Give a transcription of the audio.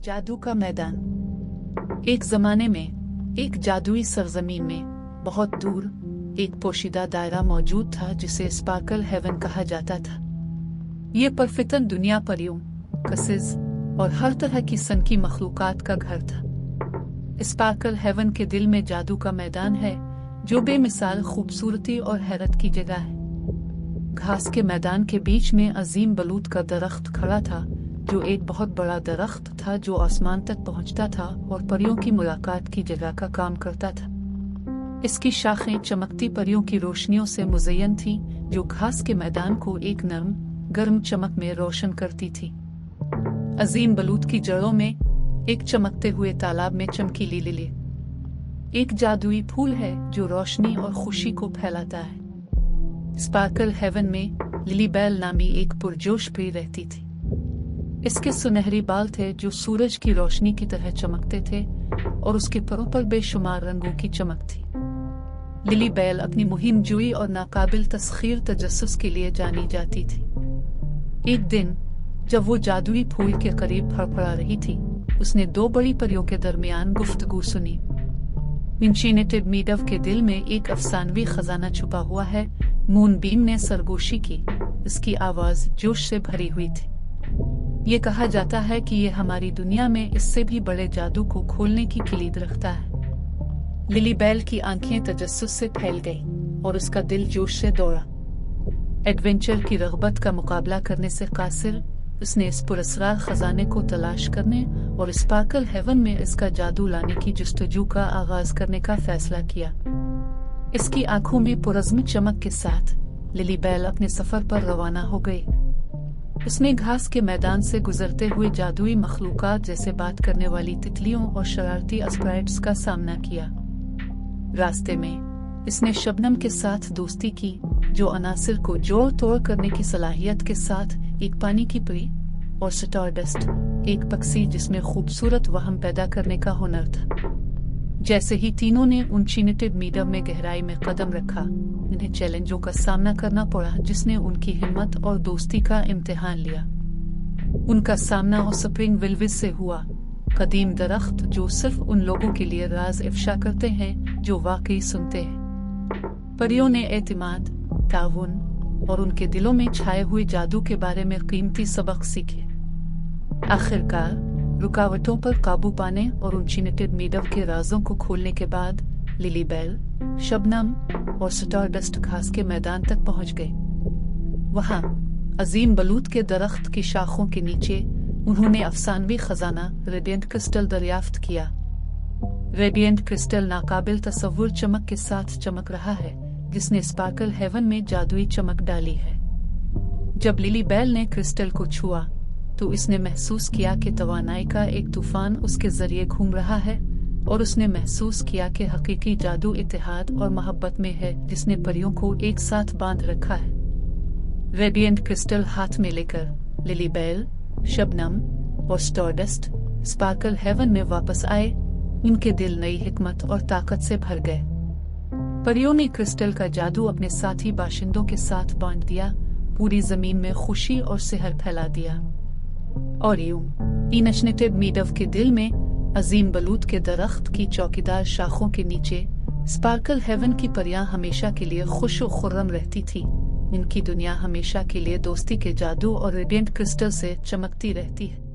जादू का मैदान। एक जमाने में एक जादुई सरजमीन में बहुत दूर एक पोशीदा दायरा मौजूद था जिसे स्पार्कल हेवन कहा जाता था। ये परफितन दुनिया परियों, कसिस और हर तरह की सनकी मखलूकात का घर था। स्पार्कल हेवन के दिल में जादू का मैदान है जो बेमिसाल खूबसूरती और हैरत की जगह है। घास के मैदान के बीच में अजीम बलूत का दरख्त खड़ा था जो एक बहुत बड़ा दरख्त था जो आसमान तक पहुंचता था और परियों की मुलाकात की जगह का काम करता था। इसकी शाखें चमकती परियों की रोशनियों से मुज़य्यन थीं जो घास के मैदान को एक नरम गर्म चमक में रोशन करती थी। अजीम बलूत की जड़ों में एक चमकते हुए तालाब में चमकीली लिली एक जादुई फूल है जो रोशनी और खुशी को फैलाता है। स्पार्कल हेवन में लिली बेल नामी एक पुरजोश प्री रहती थी। इसके सुनहरी बाल थे जो सूरज की रोशनी की तरह चमकते थे और उसके परों पर बेशुमार रंगों की चमक थी। लिली बेल अपनी मुहिम जुई और नाकाबिल तस्खीर तजस्सुस के लिए जानी जाती थी। एक दिन जब वो जादुई फूल के करीब फड़फड़ा रही थी, उसने दो बड़ी परियों के दरमियान गुफ्तगू सुनी। इंचीनेटेड मीडव के दिल में एक अफसानवी खजाना छुपा हुआ है, मूनबीम ने सरगोशी की। इसकी आवाज जोश से भरी हुई थी। ये कहा जाता है कि ये हमारी दुनिया में इससे भी बड़े जादू को खोलने की किलीद रखता है। लिली बेल की आंखें तजस्सुस से फैल गईं और उसका दिल जोश से दौड़ा। एडवेंचर की रग़बत का मुकाबला करने से कासिर उसने इस पुरस्कार खजाने को तलाश करने और स्पार्कल हेवन में इसका जादू लाने की जुस्तजू का आगाज करने का फैसला किया। इसकी आंखों में पुरज़्म चमक के साथ लिली बेल अपने सफर पर रवाना हो गई। उसने घास के मैदान से गुजरते हुए जादुई मखलूकात जैसे बात करने वाली तितलियों और शरारती स्प्राइट्स का सामना किया। रास्ते में इसने शबनम के साथ दोस्ती की जो अनासिर को जोड़ तोड़ करने की सलाहियत के साथ एक पानी की परी, और स्टारडस्ट एक पक्षी जिसमें खूबसूरत वहम पैदा करने का हुनर था। जैसे ही तीनों ने अनचीनेटेड मीडव में गहराई में कदम रखा, उन्हें चैलेंजों का सामना करना पड़ा जिसने उनकी हिम्मत और दोस्ती का इम्तिहान लिया। उनका सामना स्प्रिंग विल्विस से हुआ, कदीम दरख्त जो सिर्फ उन लोगों के लिए राज इफ्शा करते हैं जो वाकई सुनते हैं। परियों ने एतिमाद, ताउन और उनके दिलों में छाए हुए जादू के बारे में कीमती सबक सीखे। आखिरकार रुकावटों पर काबू पाने और अनचीनेटेड मीडव के राजों को खोलने के बाद लिली बेल, शबनम और स्टारडस्ट घास के मैदान तक पहुंच गए। वहां अजीम बलूत के दरख्त की शाखों के नीचे उन्होंने अफसानवी खजाना रेडिएंट क्रिस्टल दरियाफ्त किया। रेडिएंट क्रिस्टल नाकाबिल तसव्वुर चमक के साथ चमक रहा है जिसने स्पार्कल हेवन में जादुई चमक डाली है। जब लिली बेल ने क्रिस्टल को छुआ तो इसने महसूस किया कि तवानाई का एक तूफान उसके जरिए घूम रहा है और उसने महसूस किया कि हकीकी जादू इत्तेहाद और मोहब्बत में है जिसने परियों को एक साथ बांध रखा है। रेडिएंट क्रिस्टल हाथ में लेकर लिली बेल, शबनम और स्टारडस्ट स्पार्कल हेवन में वापस आए। उनके दिल नई हिकमत और ताकत से भर गए। परियों ने क्रिस्टल का जादू अपने साथी बाशिंदों के साथ बांट दिया, पूरी जमीन में खुशी और सेहर फैला दिया। और यूं अनचीनेटेड मीडव के दिल में अजीम बलूत के दरख्त की चौकीदार शाखों के नीचे स्पार्कल हेवन की परियां हमेशा के लिए खुश और खुर्रम रहती थी। इनकी दुनिया हमेशा के लिए दोस्ती के जादू और रेडिएंट क्रिस्टल से चमकती रहती है।